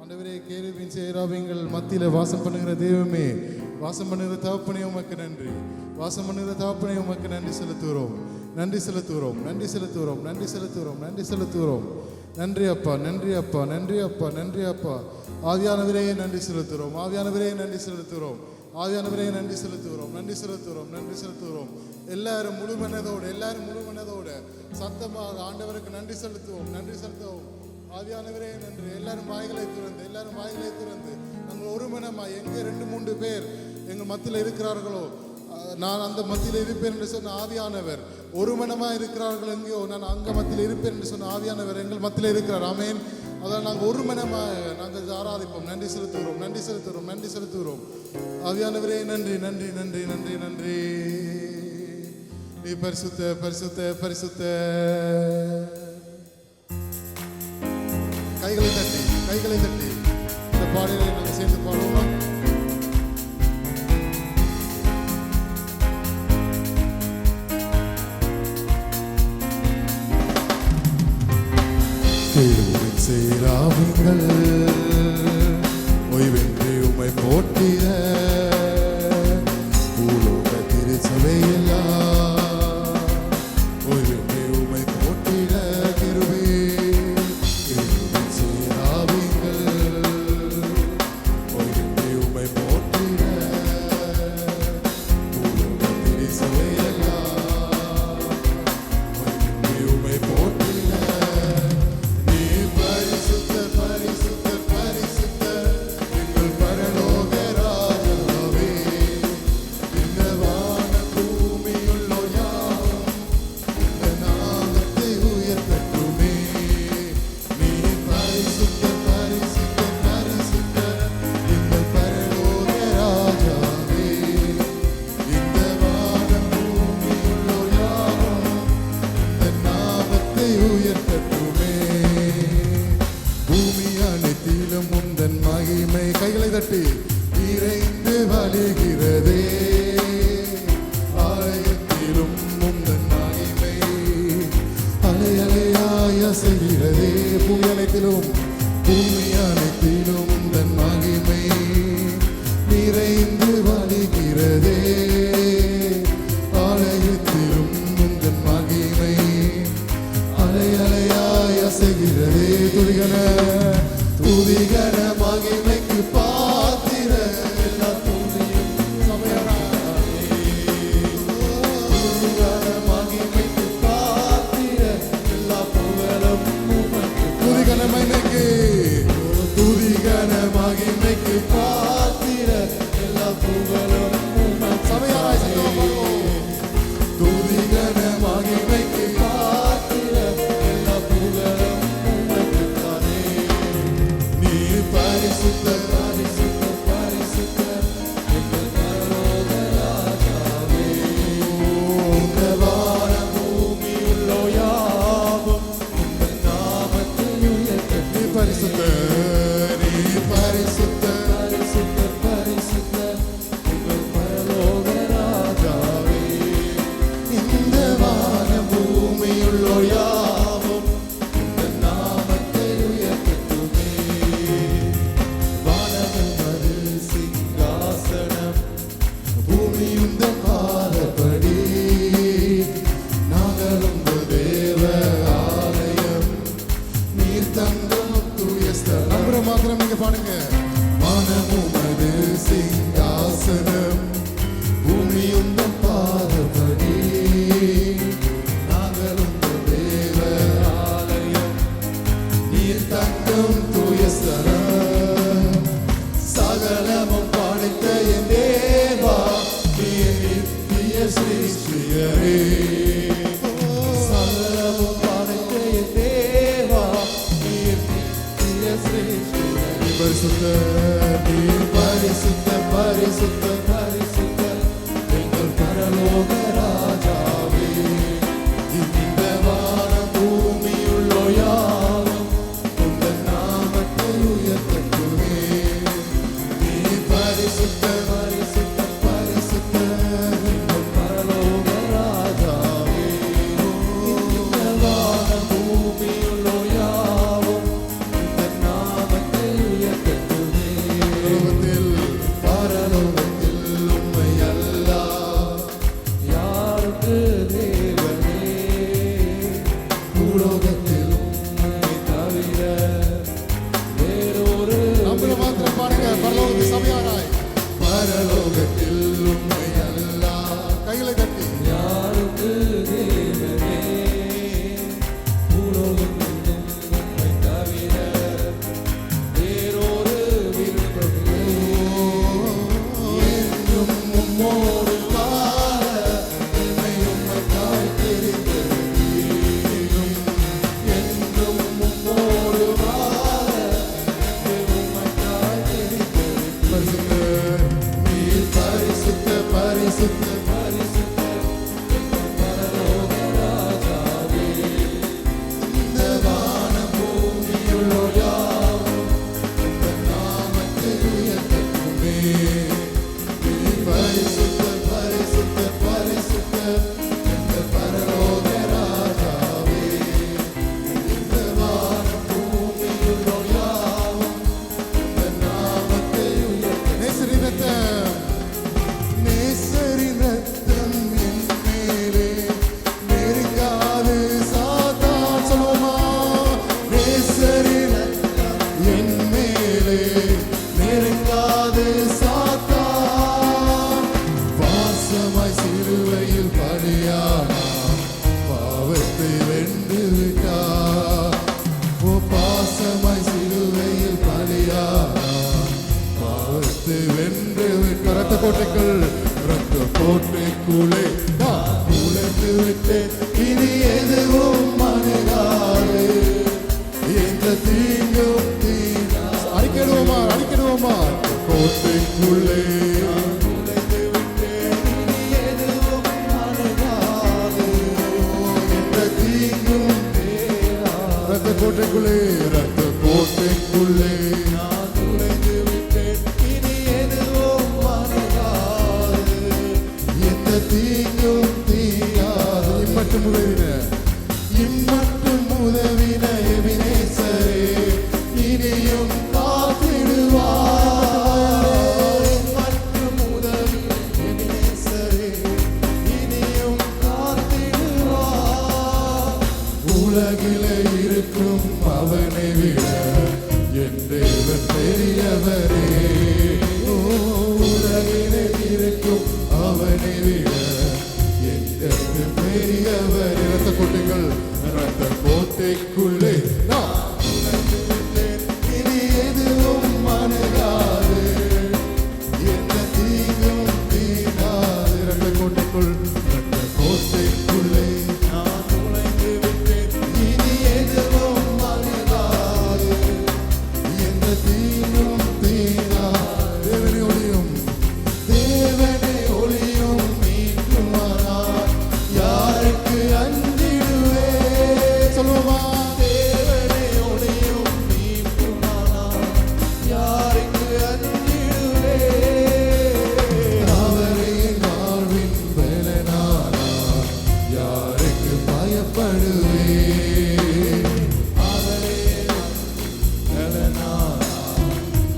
ஆண்டவரே, கேருபீன் சேராபீன்கள் மத்தியில வாசம் பண்ணுகிற தெய்வமே, வாசம் பண்ணுகிற தகப்பனே உமக்கு நன்றி. வாசம் பண்ணுகிற தகப்பனே உமக்கு நன்றி செலுத்துகிறோம். நன்றி செலுத்துகிறோம். நன்றி செலுத்துகிறோம். நன்றி செலுத்துகிறோம். நன்றி செலுத்துகிறோம். நன்றி அப்பா, நன்றி அப்பா, நன்றி அப்பா, நன்றி அப்பா. ஆவியானவரே நன்றி செலுத்துகிறோம். ஆவியானவரே நன்றி செலுத்துகிறோம். ஆவியானவரே நன்றி செலுத்துகிறோம். நன்றி செலுத்துகிறோம். நன்றி செலுத்துகிறோம். எல்லாரும் முழு மனதோடு சத்தமாக ஆண்டவருக்கு நன்றி செலுத்துவோம். நன்றி செலுத்துவோம். ஆவியானவரே நன்றி. எல்லாரும் வாய்களை திறந்து நாங்கள் ஒரு மனமாய் எங்கே 2-3 பேர் எங்கள் மத்தியில் இருக்கிறார்களோ, நான் அந்த மத்தியில் இருப்பேன் என்று சொன்ன ஆவியானவர், ஒரு மனமாக இருக்கிறார்கள் எங்கேயோ, நான் அங்கே மத்தியில் இருப்பேன் என்று சொன்ன ஆவியானவர் எங்கள் மத்தியில் இருக்கிறார். ஆமேன். அதான் நாங்கள் ஒரு மனமாக நாங்கள் ஆராதிப்போம். நன்றி செலுத்துகிறோம். நன்றி செலுத்துகிறோம். நன்றி செலுத்துகிறோம். ஆவியானவரே நன்றி, நன்றி, நன்றி, நன்றி, நன்றி. நீ பரிசுத்த, பரிசுத்த, பரிசுத்த. கைகளை தட்டி இந்த பாடலை நாங்கள் சேர்ந்து பாடுவோமா? கேருபீன் சேராபீன்கள் ஓய்வென்று உம்மை போற்றிட, பூலோக திருச்சபையெல்லாம் ஓய்வென்று உம்மை போற்றிட. கேருபீன் சேராபீன்கள் ஓய்வென்று உம்மை போற்றிட, பூலோக திருச்சபையெல்லாம் ஓய்வென்று உம்மை போற்றிட. கைகளை தட்டி இறைந்து வழிகிறதே, ஆலயத்திலும் உந்தன் மகிமை அலை அலையாய் அசைகிறதே. பூமி அனைத்திலும் உந்தன் மகிமை நிறைந்து வழிகிறதே, ஆலயத்திலும் உந்தன் மகிமை அலை அலையாய் அசைகிறதே. துதிகர மகிமைக்கு பாத்திர எல்லா துதியும் சமயரானே. துதிகர மகிமைக்கு பாத்திர எல்லா புகழும் உமக்கு. துதிகர மகிமைக்கு பாத்திர எல்லா புகழும் உமக்கு. சமயராய் துதிகர மகிமைக்கு பாத்திர எல்லா புகழும் உமக்கு தானே. நீ பரிசுத்த, பரிசுத்த, பரிசுத்த எங்கள் பரலோக ராஜாவே. இந்த வானம் பூமியுள்ளோ யாவும் உங்கள் நாமத்தை உயர்த்த. நீ பரிசுத்த, நீ பரிசுத்த, பரிசுத்த, பரிசுத்த எங்கள் பரலோக ராஜாவே. இந்த வானம் பூமியுள்ளோ யாவும் உங்கள் நாமத்தை உயர்த்தட்டுமே. சிங்காசனம் பூமி உந்தன் பாதப்படி, நாங்களும் தேவ ஆலயம், நீர் தங்கும் தூய ஸ்தலம். அப்புறம் மாத்திரம் நீங்க பாடுங்க. வானமுமது சிங்காசனம் பூமி உந்தன் பாதப்படி, நாங்களும் தேவ ஆலயம், நீர் தங்கும் தூய ஸ்தலம். சகலமும் படைத்த என் தேவா, நித்திய சிருஷ்டிகரே. சகலமும் படைத்த என் தேவா, நித்திய சிருஷ்டிகரே. பரிசுத்த, பரிசுத்த, பரிசுத்த, பரிசுத்த எங்கள் பரலோக ராஜாவே. இந்த வானம் பூமியுள்ளோ யாவும் உந்தன் நாமத்தை உயர்த்தட்டுமே. பரிசுத்த, பரிசுத்த, பரிசுத்த எங்கள் பரலோக ராஜாவே. இந்த வானம் பூமியுள்ளோ யாவும் உந்தன் நாமத்தை உயர்த்த. உலகத்தை வென்று ரத்த கோட்டைக்குள் ரத்த கோட்டைக்குள்ளே நான் நுழைந்து விட்டேன். இனி எதுவும் அணுகாது, எந்த தீங்கும் அறிக்கிடுவோமா அறிக்கிடுவோமா கோட்டைக்குள்ளே நுழைந்து விட்டேன். இனி எதுவும் அணுகாது, எந்த தீங்கும் ரத்த கோட்டைக்குள்ளே ரத்த கோட்டைக்குள்ளே நான் நுழைந்து விட்டேன். இனி எதுவும் அணுகாது, எந்த தீங்கும் தீயாது. இம்மட்டும் உதவின எபினேசரே, இனியும் காத்திடுவார். இம்மட்டும் உதவின எபினேசரே, இனியும் காத்திடுவார். உலகிலே இருக்கும் அவனை விட என் தேவன் பெரியவரே. உலகிலே இருக்கும் அவனை விட என் தேவன் பெரியவரே. ரத்த கோட்டைகள் ரத்த கோட்டைக்குள்ளே நான் நுழைந்து விட்டேன். இனி எதுவும் அணுகாது, எந்த தீங்கும் தீராது. ரத்த கோட்டைக்குள் ரத்த கோட்டைக்குள்ளே நான் நுழைந்து விட்டேன். இனி எதுவும் அணுகாது, எந்த தீங்கும் தீராது. தேவனே ஒளியும் தேவனே ஒளியும் மீட்குமானார் யாருக்கு அஞ்சிடுவே. சொல்லுவோமா? தேவனே ஒளியும் மீட்குமானார் யாருக்கு அஞ்சிடுவே. அவரே வாழ்வின் பலனானார் யாருக்கு பயப்படுவே. அவரே பலனானார்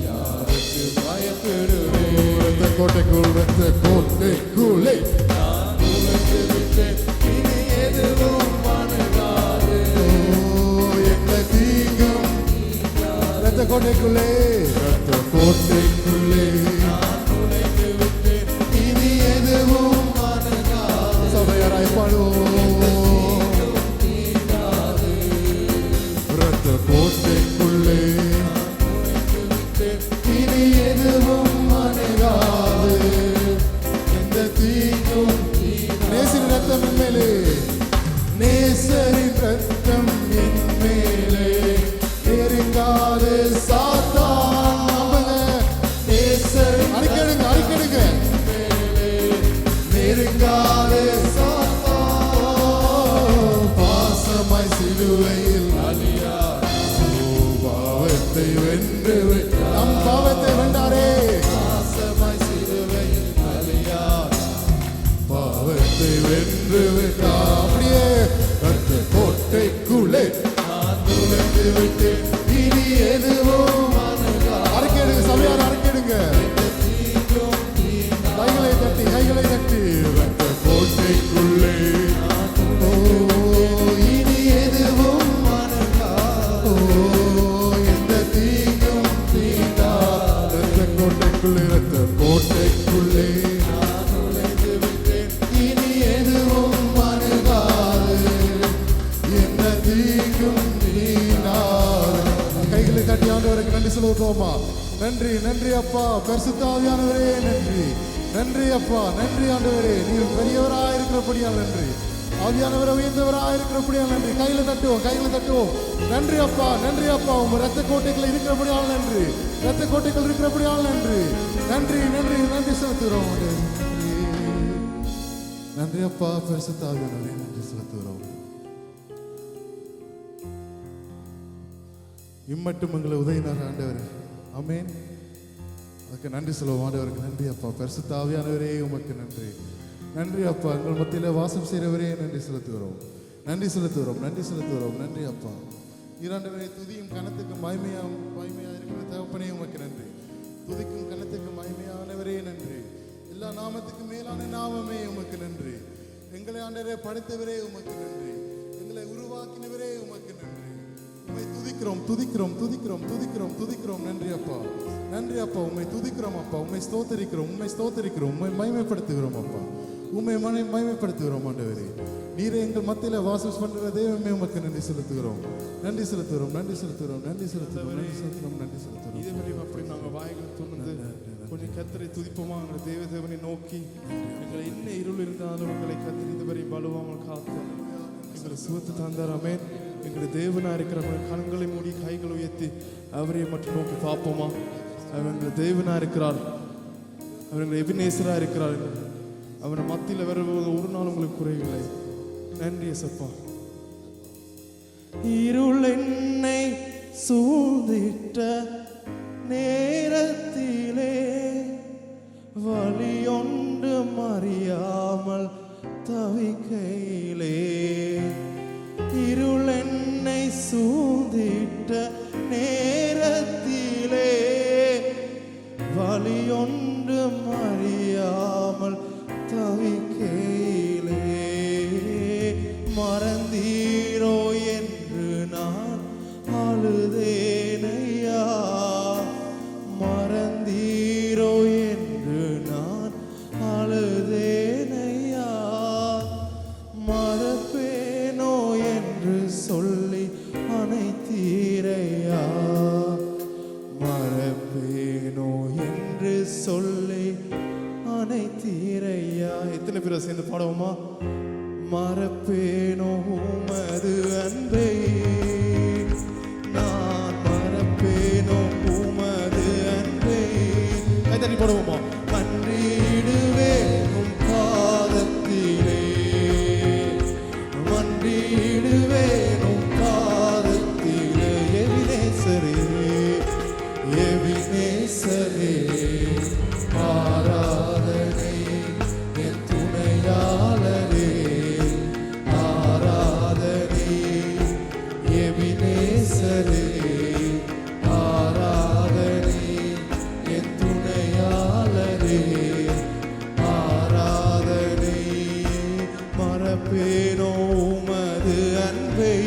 யாருக்கு பயப்படுவே. ரத்த கோட்டைக்குள் ரத்த கோட்டைக்குள்ளே நான் நுழைந்து விட்டேன். இனி எதுவும் அணுகாது, எந்த தீங்கும் ரத்த கோட்டைக்குள்ளே ரத்த கோட்டைக்குள்ளே நான் நுழைந்து விட்டேன். இனி எதுவும் அணுகாது. சபையாராய் பாடுவோம். ரத்த கோட்டைக்குள்ளே இனி எதுவும் அணுகாது, எந்த தீங்கும் நேசரின் ரத்தம் என் மேலே, நேசரின் ரத்தம் என் மேலே நெருங்காது சாத்தான். நம்புங்க, நேசரின் அறிக்கைடுங்க அறிக்கைடுங்க மேலே நெருங்காது சாத்தான். பாசமாய் சிலுவையில் அழியார் பாவத்தை வென்று நம் பாவத்தை வென்றாரே. பாசமாய் சிலுவையில் அழியார் பாவத்தை வென்று விட்டார். அப்படியே ரத்த கோட்டைக்குள்ளே நான் நுழைந்து விட்டேன். இனி எதுவும் அறிக்கைடுங்க சபையார் அறிக்கைடுங்க. கைகளை தட்டி கைகளை தட்டி ரத்த கோட்டைக்குள்ளே இனி எதுவும் அணுகாது, எந்த தீங்கும் தீண்டாது. ரத்த கோட்டைக்குள்ளே ரத்த கோட்டைக்குள்ளே நான் நுழைந்து விட்டேன். இனி எதுவும் அணுகாது, எந்த தீங்கும் தீண்டாது. கைகளை தட்டி ஆண்டவருக்கு நன்றி சொல்லுவோமா? நன்றி நன்றி அப்பா பரிசுத்த ஆவியானவரே. நன்றி நன்றி அப்பா நன்றி ஆண்டவரே. நீர் பெரியவராக இருக்கிறபடியால் நன்றி. ஆவியானவரை உயர்ந்தவராக இருக்கிறபடியால் நன்றி. கையில தட்டுவோம் கையில தட்டுவோம். நன்றி அப்பா நன்றி அப்பா. உங்க ரத்த கோட்டைகள் இருக்கிறபடியால் நன்றி. ரத்த கோட்டைகள் இருக்கிறபடியால் நன்றி. நன்றி நன்றி நன்றி செலுத்துகிறோம். நன்றி அப்பா பரிசுத்த ஆவியானவரே. நன்றி செலுத்துகிறோம். இம்மட்டும் எங்களை உதவினார் ஆண்டவர். ஆமென். அதுக்கு நன்றி சொல்லுவோம். ஆண்டவருக்கு நன்றி அப்பா. பரிசுத்த ஆவியானவரே உமக்கு நன்றி. நன்றி அப்பா. எங்கள் மத்தியில் வாசம் செய்கிறவரே நன்றி செலுத்துகிறோம். நன்றி செலுத்துகிறோம். நன்றி செலுத்துகிறோம். நன்றி அப்பா. இரண்டவரை துதியும் கனத்துக்கு மகிமையாக இருக்கிற தகப்பனே உமக்கு நன்றி. துதிக்கும் கனத்துக்கு மகிமையானவரே நன்றி. எல்லா நாமத்துக்கும் மேலான நாமமே உமக்கு நன்றி. எங்களை ஆண்டவரே படைத்தவரே உமக்கு நன்றி. எங்களை உருவாக்கினவரே உமக்கு நன்றி. உம்மை துதிக்கிறோம் துதிக்கிறோம் துதிக்கிறோம் துதிக்கிறோம் துதிக்கிறோம். நன்றி அப்பா நன்றி அப்பா. உம்மை துதிக்கிறோம் அப்பா. உம்மை ஸ்தோத்தரிக்கிறோம் உம்மை ஸ்தோத்தரிக்கிறோம். உம்மை மகிமைப்படுத்துகிறோம் அப்பா. உம்மை மகிமைப்படுத்துகிறோம் ஆண்டவரே. நீரே எங்கள் மத்தியில் வாசம் பண்ணுற தெய்வமே உமக்கு நன்றி செலுத்துகிறோம். நன்றி செலுத்துகிறோம். நன்றி செலுத்துகிறோம். நன்றி செலுத்துகிறோம். நன்றி செலுத்துகிறோம். நன்றி செலுத்துகிறோம். இதுவரை அப்படி நாங்கள் வாய்கள் துணிந்து கொஞ்ச கர்த்தரை துதிப்போமா? எங்களை தேவனை நோக்கி எங்களை என்ன இருள் இருந்தாலும் எங்களை கர்த்தர் இதுவரை வலுவாமல் காத்து எங்களை சுகத்து தந்தார். ஆமென். எங்களுடைய தேவனாக இருக்கிறவங்க கண்களை மூடி கைகளை உயர்த்தி அவரை மட்டும் நோக்கி பார்ப்போமா? அவர் எங்கள் தேவனாக இருக்கிறார், அவர் எங்கள் எபினேசராக இருக்கிறார். அவனை மத்தியில் வருவது ஒரு நாள் உங்களுக்கு குறைவில்லை. நன்றி ஏசப்பா. இருள் என்னை சூழ்ந்திட்ட நேரத்திலே வழியொன்று அறியாமல் தவிக்கையிலே, இருள் என்னை சூழ்ந்திட்ட நேரத்திலே வழியொன்று அறியாமல் தவிக்கையிலே, மறந்தீரோ என்று நான் அழுதேனையா, மறந்தீரோ என்று நான் அழுதேனையா, மறப்பேனோ என்று சொல்லி அனைத்தீரையா, மறப்பேனோ என்று சொல்லி அனைத்தீரையா. எத்தனை பேரை சேர்ந்து பாடுவோமா? மறப்பேனோ உமது அன்பை, நான் மறப்பேனோ உமது அன்பை. கைதட்டி பாடுவோமா? மன்றிடுவேன் உம் பாதத்திலே, மன்றிடுவேன் உம் பாதத்திலே, எபினேசரே எபினேசரே, ஆராதனை என் துணையாளரே, ஆராதனை எபினேசரே, ஆராதனை என் துணையாளரே, ஆராதனை. மறப்பேனோ உமது அன்பை,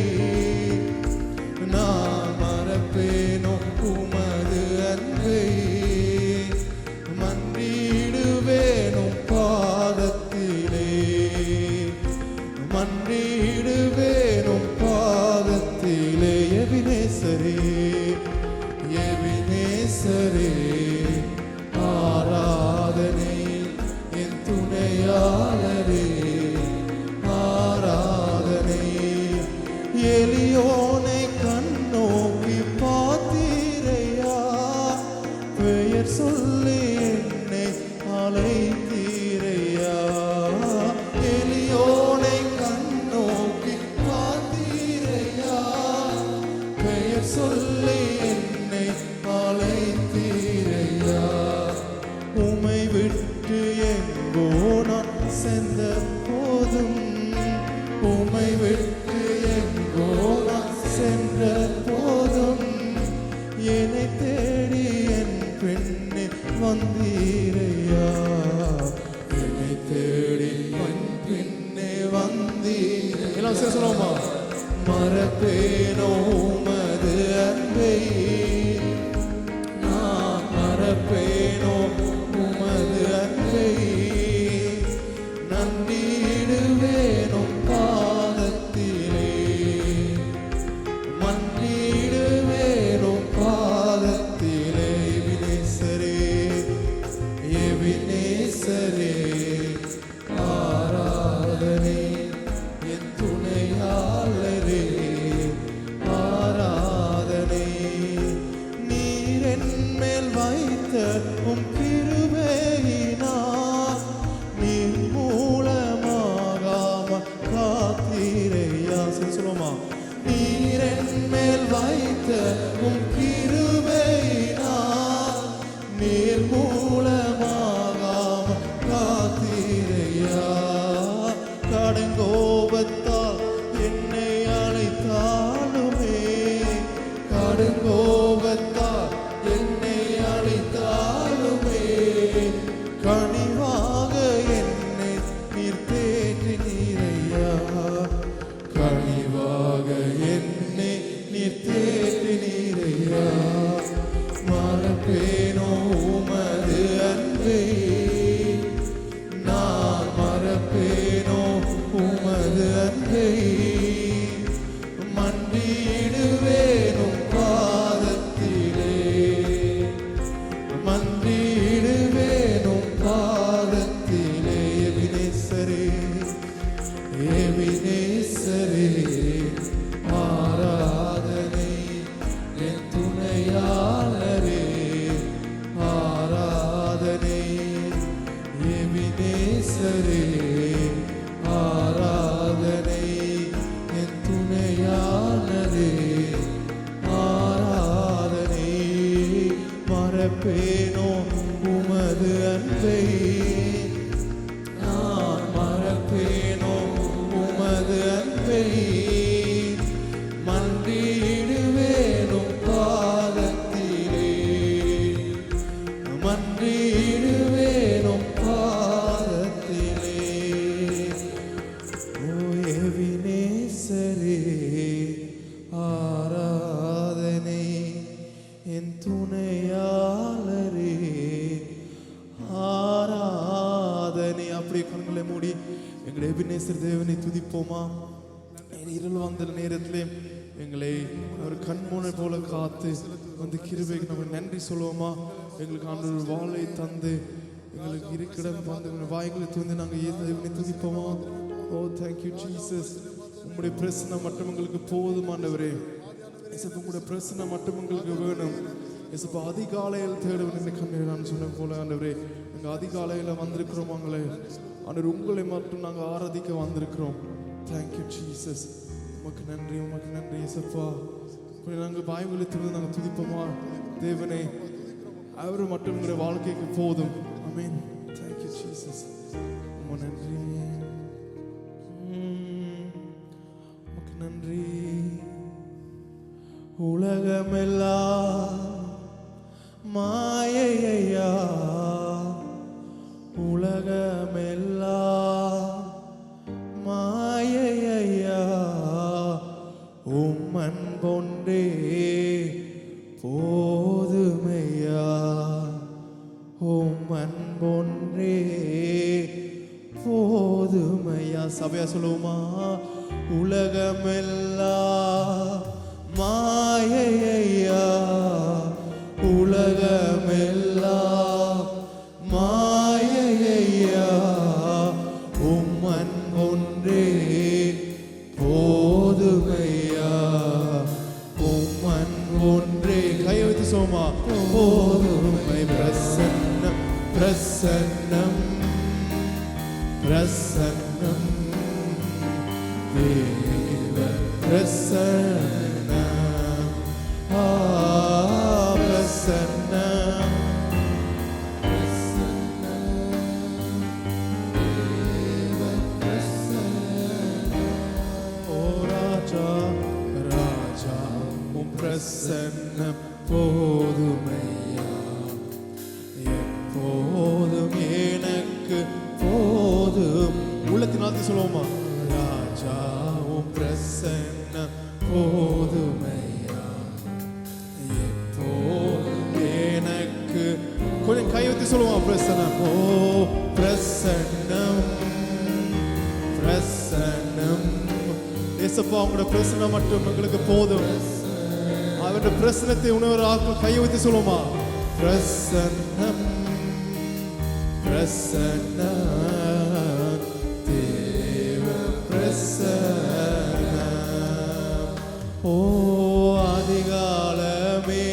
நான் மறப்பேனோ உமது அன்பை, மன்றிடுவேனும் பாதத்திலே, மன்றிடுவேனும் பாதத்திலே, எபினேசரே எபினேசரே, ஆராதனை என் துணையாளரே, ஆராதனை. எலியோனை கண்ணோக்கி பார்த்தீரையா, பெயர் சொல்லி என்னை அழைத்தீரையா, எலியோனை கண்ணோக்கி பார்த்தீரையா, பெயர் சொல்லி என்னை அழைத்தீரையா, உமை விட்டு எங்கோ நான் சென்ற போதும், உமை விட்டு எங்கோ நான் சென்ற போதும், என்னை தேடி என் பெண்ணே வந்தீரையா, என்னை தேடி என் பெண்ணே வந்தீரையா. எல்லாம் சேர்ந்து சொல்லுவோமா? மறப்பேனோ உமது அன்பை, நான் மறப்பேனோ உமது அன்பை, நன்றிடுவேனும் பாதத்திலே, மன்றிடுவேனும் பாதத்திலே, எபினேசரே எபினேசரே, ஆராதனை என் துணையாளரே, ஆராதனை. நீர் என் மேல் வைத்த உம் கிருபையினால் நீர் மூலமாகாம காத்தீரையா. சொல்லுமா? நீர் என் மேல் வைத்த உம் கிருபையினால் நீர் மூலமாகாம காத்தீரையா, கடுங்கோபத்தால் என்னை அழைத்தாலுமே, கடுங்கோபத்தால் என்னை அழைத்தாலுமே, மறப்பேனோ உமது அன்பை, நான் மறப்பேனோ உமது அன்பை, மன்றிடுவேனும் பாதத்திலே, மன்றிடுவேனும் பாதத்திலே. ஓ எபினேசரே ஆராதனை, என் துணையாளரே ஆராதனை. அப்படியே கண்களை மூடி எங்களை எபினேசர் தேவனை துதிப்போமா? இருள் வந்த நேரத்திலே எங்களை ஒரு கண்முனை போல காத்து அந்த கிருபைக்கு நம்ம நன்றி சொல்லுவோமா? எங்களுக்கு ஆண்டவர் வாளை தந்து எங்களுக்கு இருக்கிடம் வந்து வாய்களை தந்து நாங்கள் தேவனை துதிப்போமா? ஓ தேங்க்யூ ஜீசஸ். உங்களுடைய பிரச்சனை மட்டும் எங்களுக்கு போதும் ஆண்டவரே. இசப்பா உங்களுடைய பிரச்சனை மட்டும் எங்களுக்கு வேணும். இசப்பா அதிகாலையில் தேடுவேன் என்று கண்ணீர் நான் சொன்ன போல ஆண்டவரே, நாங்கள் அதிகாலையில் வந்திருக்கிறோம். ஆண்டவரே உங்களை மட்டும் நாங்கள் ஆராதிக்க வந்திருக்கிறோம். Thank you Jesus. உமக்கு நன்றி, உமக்கு நன்றி இசப்பா. நாங்கள் வாய்மொழி திறந்து நாங்கள் துதிப்போமா? தேவனே அவர் மட்டும் உங்களுடைய வாழ்க்கைக்கு போதும். ஆமென். Thank you Jesus. உமக்கு நன்றி, உமக்கு நன்றி. உலகமெல்லாம் மாயையா, உலகமெல்லாம் மாயையா, உம் அன்பொன்றே போதுமையா, உம் அன்பொன்றே போதுமையா. சபையா சொல்லுவோமா? உலகமெல்லாம் மாயையா, உலகமெல்லாம் மாயையா, உம் அன்பொன்றே போதுமையா, உம் அன்பொன்றே. கையை வைத்து சோமா போதுமை. பிரசன்னம் பிரசன்னம் பிரசன்னம் தேவ பிரசன்னம், பிரசன்னம் ராஜா உம் பிரசன்னம் போதுமையா, எப்போதும் எனக்கு போதும். உள்ளத்தினால்தான் சொல்லுவோமா? ராஜா உம் பிரசன்னம் போதுமையா, எப்போதும் எனக்கு. கொஞ்சம் கை வைத்து சொல்லுவோம் பிரசன்னம். ஓ பிரசன்னம் பிரசன்னம். ஏசப்பா உங்களோட பிரசனை மட்டும் எங்களுக்கு போதும். அவருடைய பிரசனத்தை உணர்வு ஆக்கள் கையை வைத்து சொல்லுமா? பிரசன்னம் பிரசன்னம் தேவ பிரசன்னம். ஓ அதிகாலமே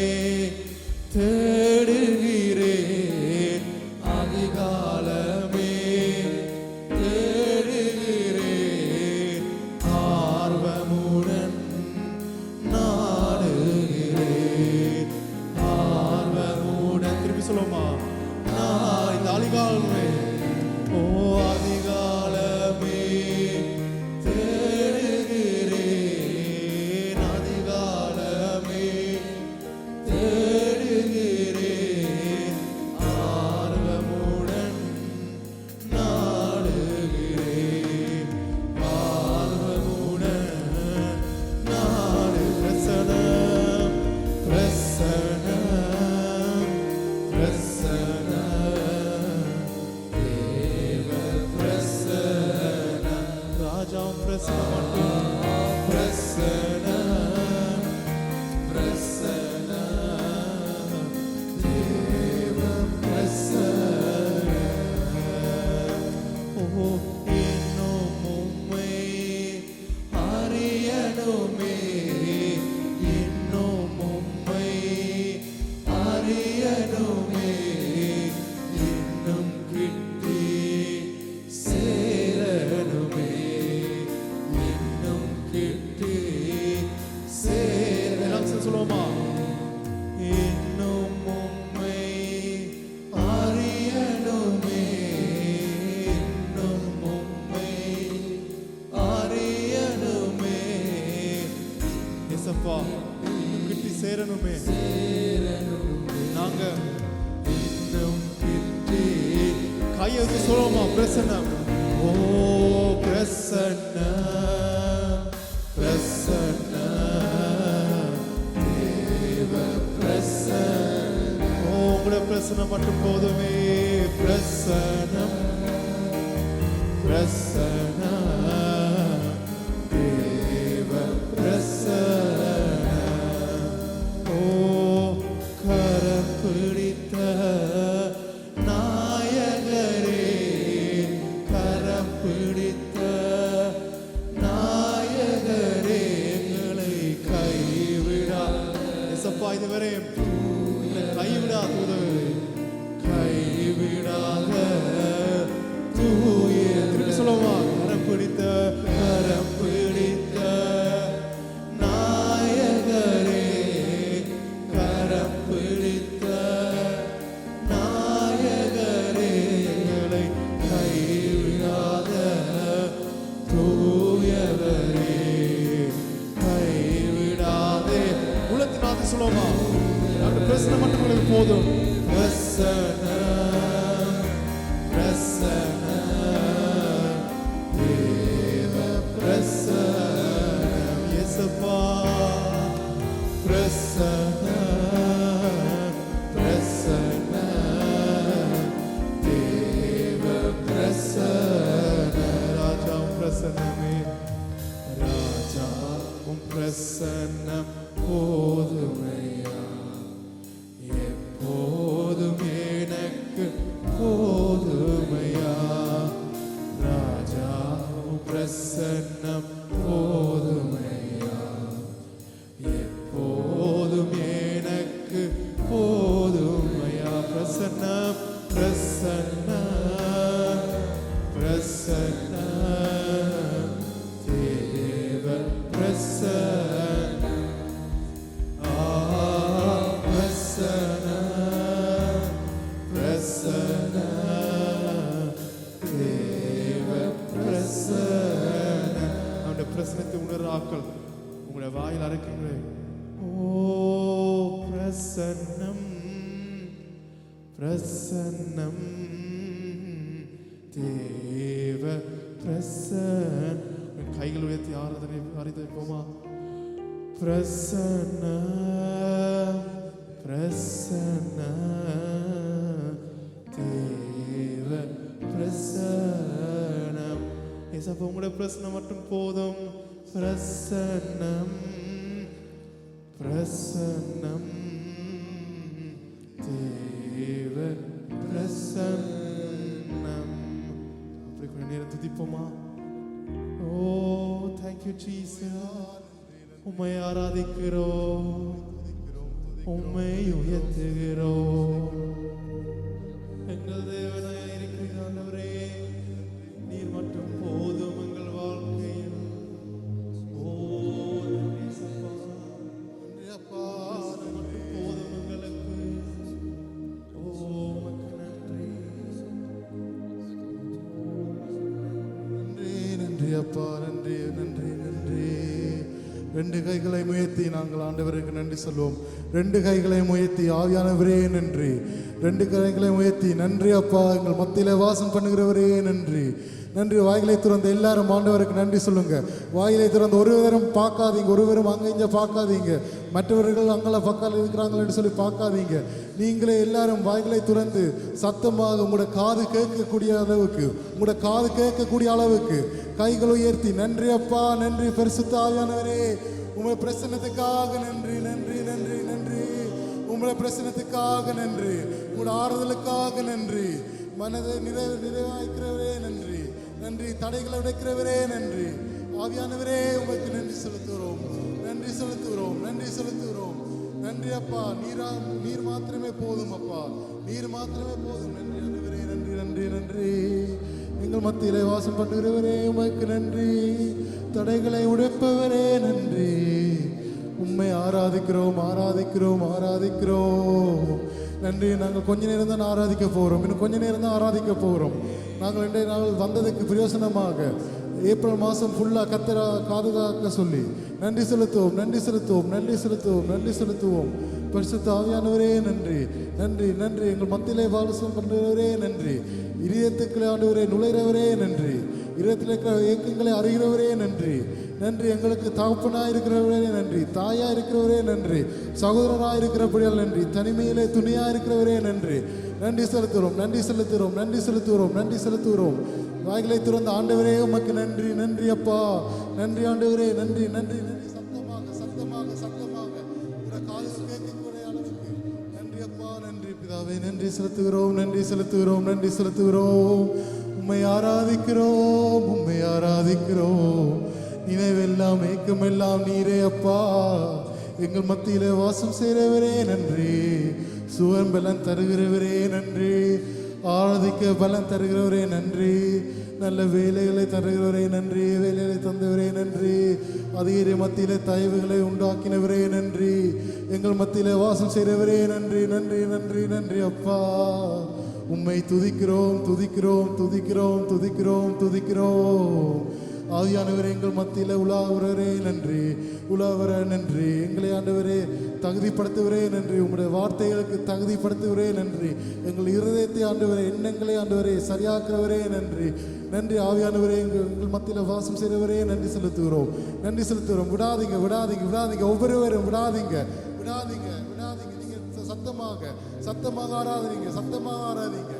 தேடுகிறேன், அதிகாலமே தேடுகிறேன், ஆர்வமுடன் நாடுகிறேன், ஆர்வமுடன். திருப்பி சொல்லுமா? நான் இந்த அதிகாலமே, ஓ அதிகாலமே தேடுகிறேன், அதிகாலமே தேடுகிறேன், ஆர்வமுடன் நாடுகிறேன், ஆர்வமுடன் நாடு. பிரசனம் பிரசனம் பிரசனம் தேவ பிரசனம். ராஜாவும் பிரசனம் மட்டும். பிரசனம் பிரசனம் தேவ பிரசனம். ஓ இன்னும் உம்மை அறியணுமே, இன்னும் உம்மை அறியணுமே, இன்னும் கிட்டி சேரணுமே, இன்னும் கிட்டி சேர. சொல்லுவோமா? இன்னும் உம்மை கையை வச்சு சொல்லுவோமா பிரசன்னம். ஓ பிரசன்னம் பிரசன்னம் தேவ பிரசன்னம். ஓ உங்களுடைய பிரசன்னம் மட்டும் போதுமே. பிரசன்னம் பிரசன்னம் தேவ பிரசன்னம். ஓ கரம் பிடித்த நாயகரே, கரம் பிடித்த நாயகரே, எங்களை கைவிடா எசப்பா இதுவரை கைவிடா தூதவரே, கைவிடாத தூய திருப்பி சொல்லுவா. கரம் பிடித்த கரம் பிடித்த நாயகரே, கரம் பிடித்த நாயகரே, எங்களை கைவிடாத தூயவரே, கைவிடாதே. உள்ளத்தினாவது சொல்லுவோமா. அந்த பிரச்சனை மட்டும் உங்களுக்கு போதும். பிரசன்னம் பிரசன்னம் தேவ பிரசன்னம் இயேசுப்பா. பிரசன்னம் பிரசன்னம் தேவ பிரசன்னம். ராஜா பிரசன்னமே, ராஜா பிரசன்னம் போதுமையா, எப்போதும் எனக்கு போதுமையா. ராஜா பிரசன்னம் போதுமையா, எப்போதும் எனக்கு போதுமையா. பிரசன்னம் பிரசன்னம் பிரசன்னம் தேவ பிரசன்னம். பிரசன்னம் பிரசன்னம் தேவ பிரசன்னம். அவருடைய பிரசனத்தை உணர்ற ஆக்கள் உங்களுடைய வாயில் அரைக்குங்களே. ஓ பிரசன்னம் பிரசன்னம் தேவ பிரசன்னம். கைகள் உயர்த்தி ஆராதனை அறிவிப்போமா. பிரசன்னம் பிரசன்னம் தேவ பிரசன்னம். ஏசப்பா உங்களுடைய பிரசன்னம் மட்டும் போதும். பிரசன்னம் பிரசன்னம் தேவ பிரசன்னம். அப்படி கொஞ்ச நேரம் துதிப்போமா. ஓ தேங்க்யூ ஜீசஸ். உம்மை ஆராதிக்கிறோம், உம்மை உயர்த்துகிறோம். எங்கள் தேவனாய் இருக்கிற ஆண்டவரே, நீர் மட்டும் போதும் எங்கள் வாழ்க்கையில். ஓ நன்றி இயேசுப்பா. அப்பா மட்டும் போதும் எங்களுக்கு. ஓ உமக்கு நன்றி. நன்றி நன்றி அப்பா, நன்றி நன்றி நன்றி. ரெண்டு கைகளை முயர்த்தி நாங்கள் ஆண்டவருக்கு நன்றி சொல்வோம். ரெண்டு கைகளை முயர்த்தி ஆவியானவரே நன்றி. ரெண்டு கைகளை முயர்த்தி நன்றி அப்பா, எங்கள் மத்தியில வாசம் பண்ணுகிறவரே நன்றி. நன்றி. வாயிலை திறந்த எல்லாரும் ஆண்டவருக்கு நன்றி சொல்லுங்க. வாயிலை திறந்த ஒருவரும் பார்க்காதீங்க, ஒருவரும் அங்கே இங்கே பார்க்காதீங்க, மற்றவர்கள் அங்கே பக்கால் இருக்கிறாங்கன்னு சொல்லி பார்க்காதீங்க. நீங்களே எல்லாரும் வாய்களை திறந்து சத்தமாக உங்களோட காது கேட்கக்கூடிய அளவுக்கு, உங்களோட காது கேட்கக்கூடிய அளவுக்கு கைகளை உயர்த்தி நன்றி அப்பா, நன்றி பரிசுத்த ஆவியானவரே, உங்களுடைய பிரசன்னத்துக்காக நன்றி நன்றி நன்றி நன்றி. உங்களுடைய பிரசன்னத்துக்காக நன்றி, உங்களோட ஆறுதலுக்காக நன்றி, மனதை நிறைவாய்க்கிறவரே நன்றி நன்றி, தடைகளை உடைக்கிறவரே நன்றி. ஆவியானவரே உங்களுக்கு நன்றி செலுத்துகிறோம், நன்றி செலுத்துகிறோம், நன்றி செலுத்துகிறோம். நன்றி அப்பா, நீர் மாத்திரமே போதும் அப்பா, நீர் மாத்திரமே போதும். நன்றி ஆண்டவரே, நன்றி நன்றி நன்றி. எங்கள் மத்தியிலே வாசம் பண்ணுகிறவரே உமக்கு நன்றி, தடைகளை உடைப்பவரே நன்றி. உம்மை ஆராதிக்கிறோம் ஆராதிக்கிறோம் ஆராதிக்கிறோம். நன்றி. நாங்கள் கொஞ்ச நேரம் தான் ஆராதிக்க போகிறோம், இன்னும் கொஞ்ச நேரம் தான் ஆராதிக்க போகிறோம். நாங்கள் இன்றைய நாள் வந்ததுக்கு பிரயோசனமாக ஏப்ரல் மாதம் ஃபுல்லாக கத்தரை பாதுகாக்க சொல்லி நன்றி செலுத்துவோம், நன்றி செலுத்துவோம், நன்றி செலுத்துவோம், நன்றி செலுத்துவோம். பரிசுத்த ஆவியானவரே நன்றி, நன்றி, நன்றி. எங்கள் மத்தியிலே வாசம் பண்ணுறவரே நன்றி. இதயத்துக்குள்ளே ஆண்டவரே நுழைகிறவரே நன்றி. இதயத்தில் இருக்கிற இயக்கங்களை அறிகிறவரே நன்றி, நன்றி. எங்களுக்கு தகப்பனாக இருக்கிறவரே நன்றி, தாயாக இருக்கிறவரே நன்றி, சகோதரனாக இருக்கிறபடியால் நன்றி, தனிமையிலே துணியாக இருக்கிறவரே நன்றி. நன்றி செலுத்துகிறோம், நன்றி செலுத்துகிறோம், நன்றி செலுத்துகிறோம், நன்றி செலுத்துகிறோம். வாய்களை திறந்த ஆண்டவரே உமக்கு நன்றி, நன்றி அப்பா, நன்றி ஆண்டவரே, நன்றி, நன்றி, நன்றி. சத்தமாக சத்தமாக சத்தமாக காதுகள் கேட்கக்கூடிய அளவுக்கு நன்றி அப்பா, நன்றி பிதாவே. நன்றி செலுத்துகிறோம், நன்றி செலுத்துகிறோம், நன்றி செலுத்துகிறோம். உம்மை ஆராதிக்கிறோம், உம்மை ஆராதிக்கிறோம். நினைவெல்லாம் ஏக்கமெல்லாம் நீரே அப்பா. எங்கள் மத்தியிலே வாசம் செய்கிறவரே நன்றி. சுகம் பலன் தருகிறவரே நன்றி. ஆராதிக்க பலன் தருகிறவரே நன்றி. நல்ல வேலைகளை தருகிறவரே நன்றி. வேலைகளை தந்தவரே நன்றி. அதிகாரி மத்தியிலே தயவுகளை உண்டாக்கினவரே நன்றி. எங்கள் மத்தியிலே வாசம் செய்கிறவரே நன்றி, நன்றி, நன்றி, நன்றி அப்பா. உம்மை துதிக்கிறோம், துதிக்கிறோம், துதிக்கிறோம், துதிக்கிறோம், துதிக்கிறோம். ஆவியானவரே எங்கள் மத்தியில் உலாவுறவரே நன்றி, உலாவர நன்றி. எங்களை ஆண்டவரே தகுதிப்படுத்துவரே நன்றி. உங்களுடைய வார்த்தைகளுக்கு தகுதிப்படுத்துவரே நன்றி. எங்கள் இருதயத்தை ஆண்டவரே, எண்ணங்களை ஆண்டவரே சரியாக்குறவரே நன்றி, நன்றி. ஆவியானவரே எங்கள் மத்தியில் வாசம் செய்கிறவரே நன்றி செலுத்துகிறோம், நன்றி செலுத்துகிறோம். விடாதீங்க, விடாதீங்க, விடாதீங்க. ஒவ்வொருவரும் விடாதீங்க, விடாதீங்க, விடாதீங்க. நீங்கள் சத்தமாக சத்தமாக ஆராதீங்க, சத்தமாக ஆராதீங்க.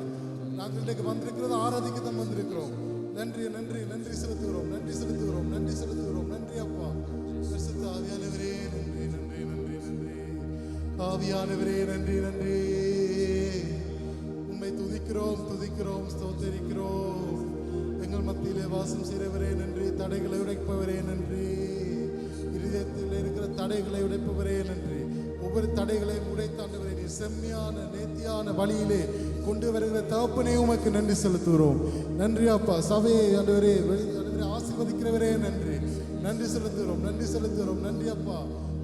நாங்கள் இன்றைக்கு வந்திருக்கிறது ஆராதிக்க தான் வந்திருக்கிறோம். நன்றி, நன்றி, நன்றி செலுத்துகிறோம், நன்றி செலுத்துகிறோம், நன்றி செலுத்துகிறோம். நன்றி அப்பா. பரிசுத்த ஆவியானவரே நன்றி, நன்றி, நன்றி, நன்றி. ஆவியானவரே நன்றி, நன்றி. உம்மை துதிக்கிறோம், துதிக்கிறோம், ஸ்தோத்திரிக்கிறோம். எங்கள் மத்தியிலே வாசம் செய்கிறவரே நன்றி. தடைகளை உடைப்பவரே நன்றி. இருதயத்தில் இருக்கிற தடைகளை உடைப்பவரே நன்றி. ஒவ்வொரு தடைகளையும் உடைத்தாண்டவரே நீ செம்மையான நேர்த்தியான வழியிலே கொண்டு வருகிற தகப்பனே உமக்கு நன்றி செலுத்துகிறோம். நன்றி அப்பா. சபையை ஆண்டவரே ஆசீர்வதிக்கிறவரே நன்றி, நன்றி செலுத்துகிறோம், நன்றி செலுத்துகிறோம். நன்றி அப்பா.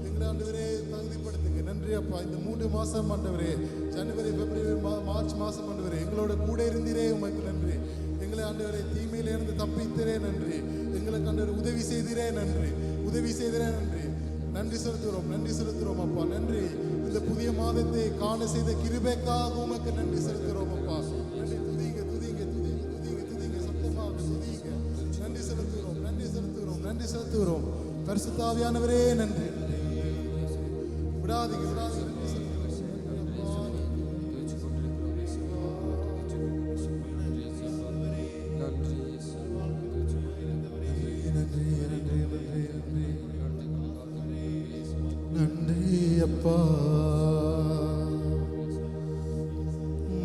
எங்களை ஆண்டவரே தகுதிப்படுத்துங்க. நன்றி அப்பா. இந்த 3 மாதம் ஆண்டவரே, ஜனவரி, பிப்ரவரி, மார்ச் மாதம் ஆண்டவரே எங்களோட கூட இருந்தீரே உமக்கு நன்றி. எங்களை ஆண்டவரே தீமையிலிருந்து தப்பித்தரே நன்றி. எங்களுக்கு ஆண்டவரே உதவி செய்தீரே நன்றி, உதவி செய்தீரே நன்றி. நன்றி செலுத்துகிறோம், நன்றி செலுத்துகிறோம் அப்பா. நன்றி. இந்த புதிய மாதத்தை காண செய்த கிருபைக்காக உமக்கு நன்றி செலுத்துகிறோம் அப்பா. நன்றி. துதிங்க, துதிங்க, துதிங்க, துதிங்க, துதிங்க, சத்தமாக துதிங்க. நன்றி செலுத்துகிறோம், நன்றி செலுத்துகிறோம், நன்றி செலுத்துகிறோம். பரிசுத்த ஆவியானவரே நன்றி. விடாதீங்க, விடாதீங்க. நன்றி செலுத்துகிறோம். நன்றி அப்பா.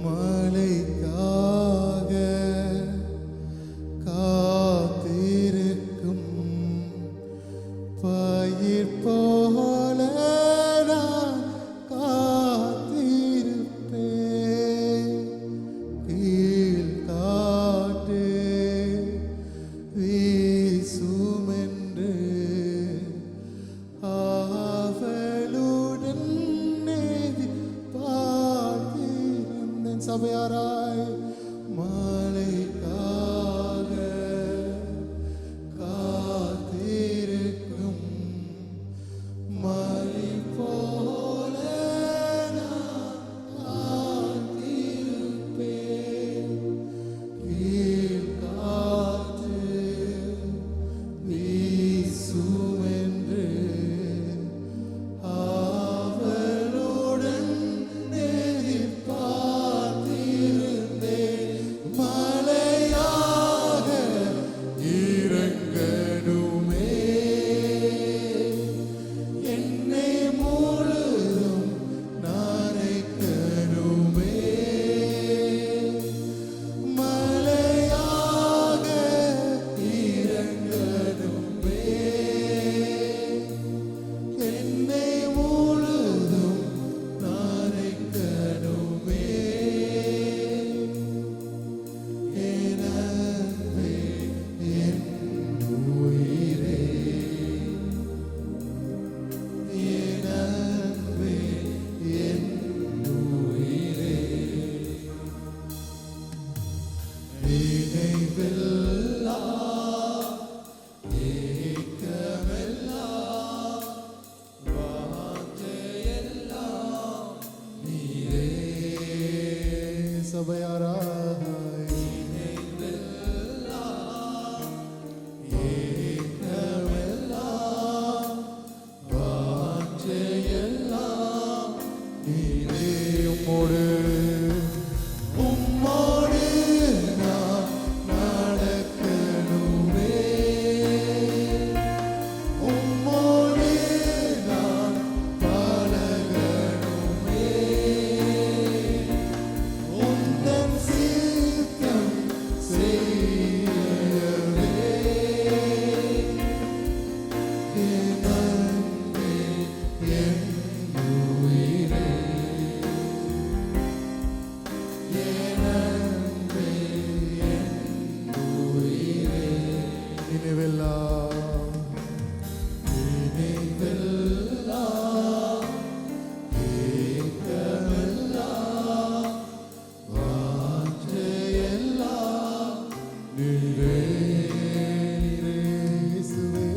மழைக்காக காத்திருக்கும் பயிர் போல நான் காத்திருப்பேன். கீழ் காற்று வீசுமென்று சபையாராய் மழைக்காக காத்திருக்கும் மழை போல நான் காத்திருப்பேன். கீழ் காற்று வீசுமென்று ஆவலுடன் எதிர்பார்த்திருந்தேன். மழை சபையாராய் ஏகமெல்லாம் வாஞ்சையெல்லாம் நீரே உம்மோடு நான் நடக்கணுமே உம்மோடு நான் பழகணுமே உந்தன் சித்தம் செய்யவே என் அன்பே, என் உயிரே, என் அன்பே, என் உயிரே. நினைவெல்லாம் நினைவெல்லாம் ஏக்கமெல்லாம் வாஞ்சையெல்லாம் நீரே இயேசுவே.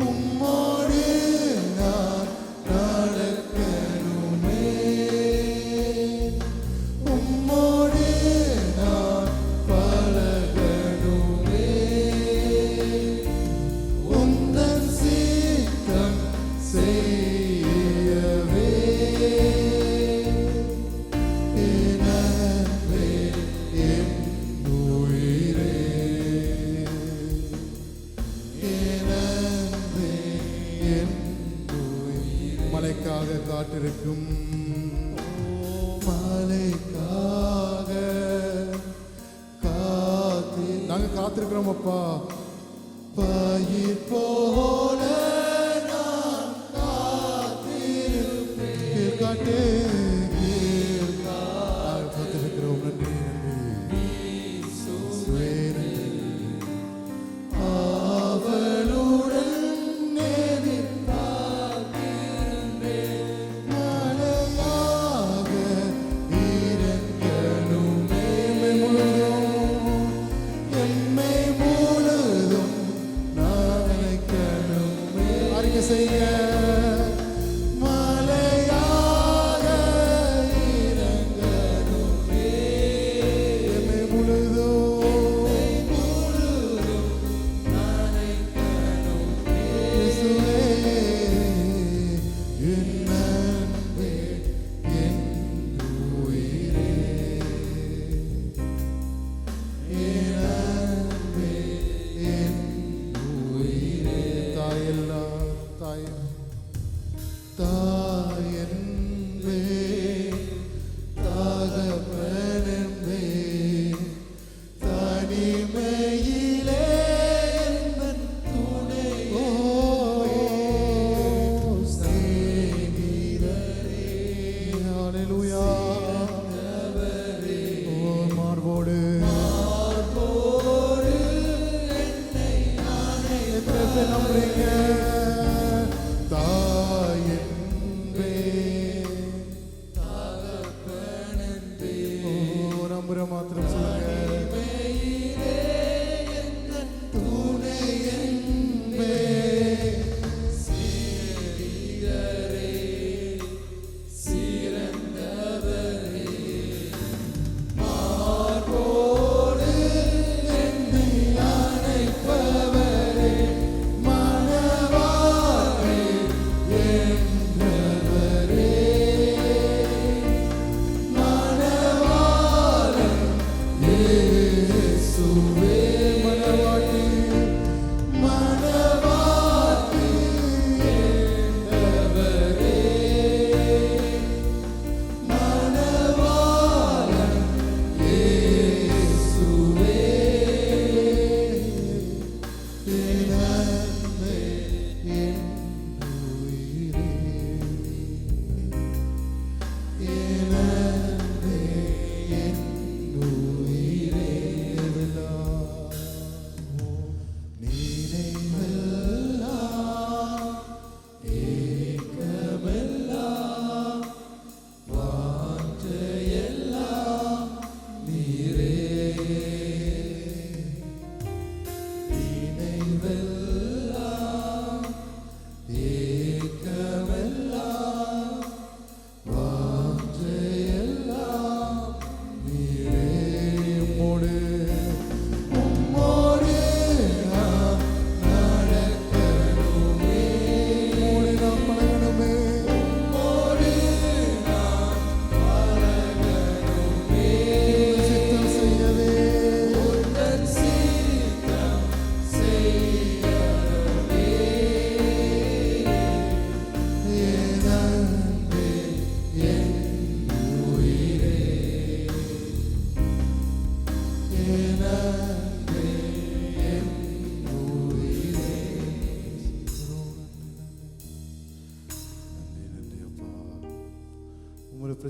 உம்மோடு நான் நடக்கணுமே உம்மோடு நான் பழகணுமே உந்தன் சித்தம் செய்யவே என் அன்பே, என் உயிரே, என் அன்பே, என் உயிரே. மலைக்காக காத்திருக்கும் மலைக்காக நாங்க காத்திருக்கிறோம் அப்பா. பயிர் போல நான் காத்திருப்பேன். காத்திருக்கிறோம். நன்றி நன்றி இயேசுவே. ஆவலுடன் எதிர்பார்க்கிறேன். மழையாக இறங்கணுமே. எம்மை முழுதும் நனைக்கணுமே. அறிக்கை செய்ய மழையாக இறங்கணுமே. எம்மை முழுதும் இயேசுவே. என் அன்பே, என் உயிரே, என் அன்பே, என் உயிரே. தாயெல்லாம் தாயன்பே, தகப்பனன்பே, தனிமையிலே எந்தன் துணை. ஓ சிநேகிதரே. ஹல்லேலூயா. ஓ மார்போடு எத்தனை பேர் நம்புறீங்க? தாயன்பே, ஓ நம்புற மாத்திரம் சொல்லுங்க. துணையன்பே, மார்போடு என்னை அணைப்பவரே, மணவாளே என்றவரே, மணவாளன்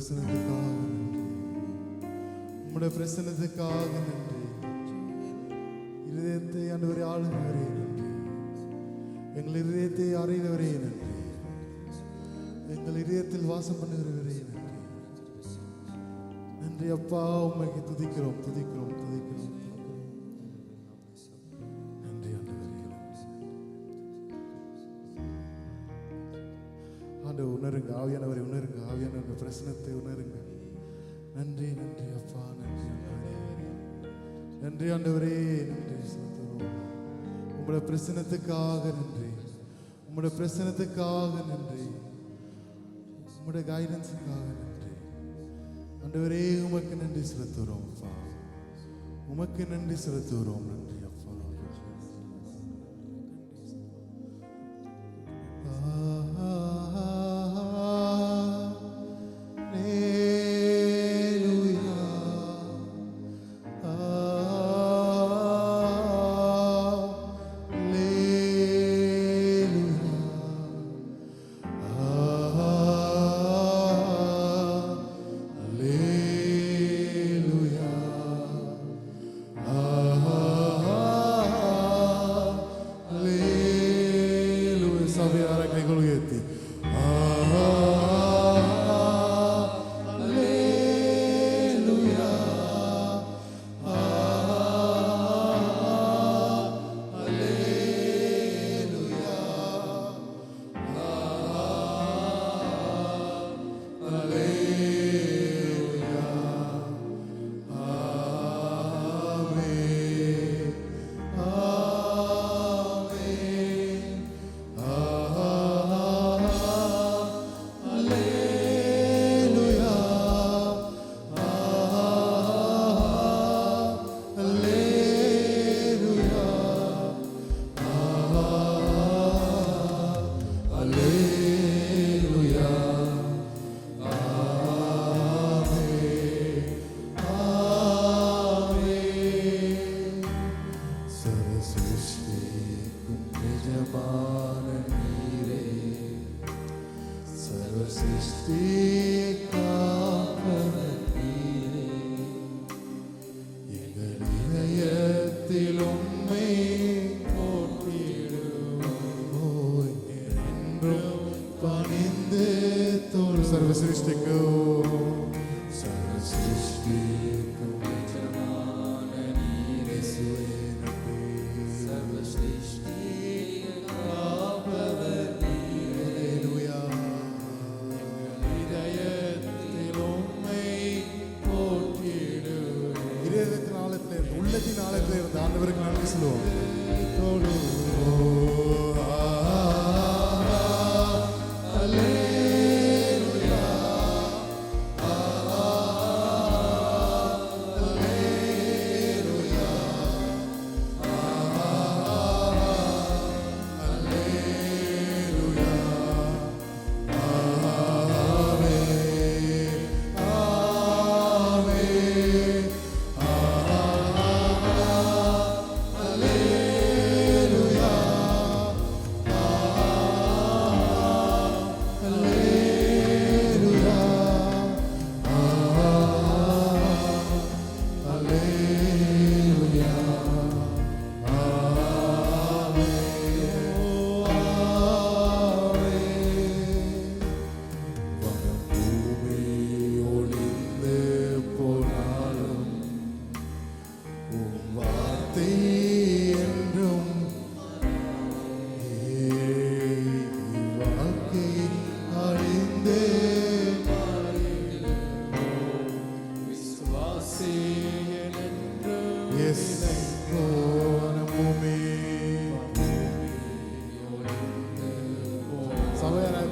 பிரசன்னத்துக்காக நன்றி. உம்முடைய பிரசன்னத்துக்காக நன்றி. இருதயத்தை ஆண்டவரே ஆளுகிறவரே நன்றி. எங்கள் இருதயத்தை அறிகிறவரே நன்றி. எங்கள் இதயத்தில் வாசம் பண்ணுகிறவரே நன்றி. நன்றி அப்பா, உம்மைக்கு துதிக்கிறோம் துதிக்கிறோம் துதிக்கிறோம். நன்றி ஆண்டவரே. ஆண்டவர் உணருங்க, ஆவியானவரை உணருங்க, ஆவியானவருடைய பிரசனத்தை உணருங்க. நன்றி நன்றி அப்பா, நன்றி ஆண்டவரே, நன்றி ஆண்டவரே, நன்றி செலுத்துகிறோம். உங்களுடைய பிரசனத்துக்காக நன்றி, உங்களுடைய பிரசனத்துக்காக நன்றி, உங்களுடைய கைடன்ஸுக்காக நன்றி ஆண்டவரே. உமக்கு நன்றி செலுத்துகிறோம் அப்பா, உமக்கு நன்றி செலுத்துகிறோம். நன்றி அப்பா.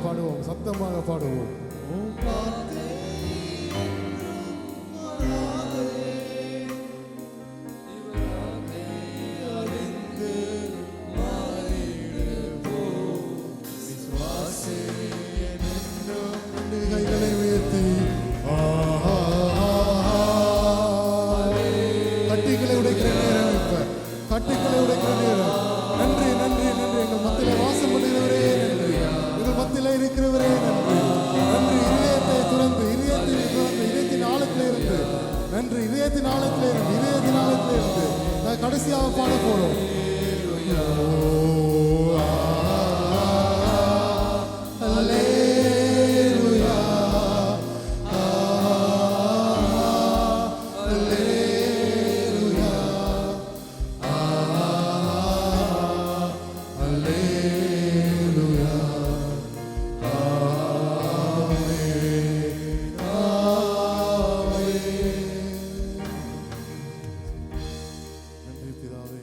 பாடுவோம், சத்தமாக பாடுவோம். கைகளை உயர்த்தி கட்டிகளை உடைக்கிறேன். இதயத்தின் ஆழத்திலிருந்து நான் கடைசியாக பாட போறோம். நன்றி பிதாவே.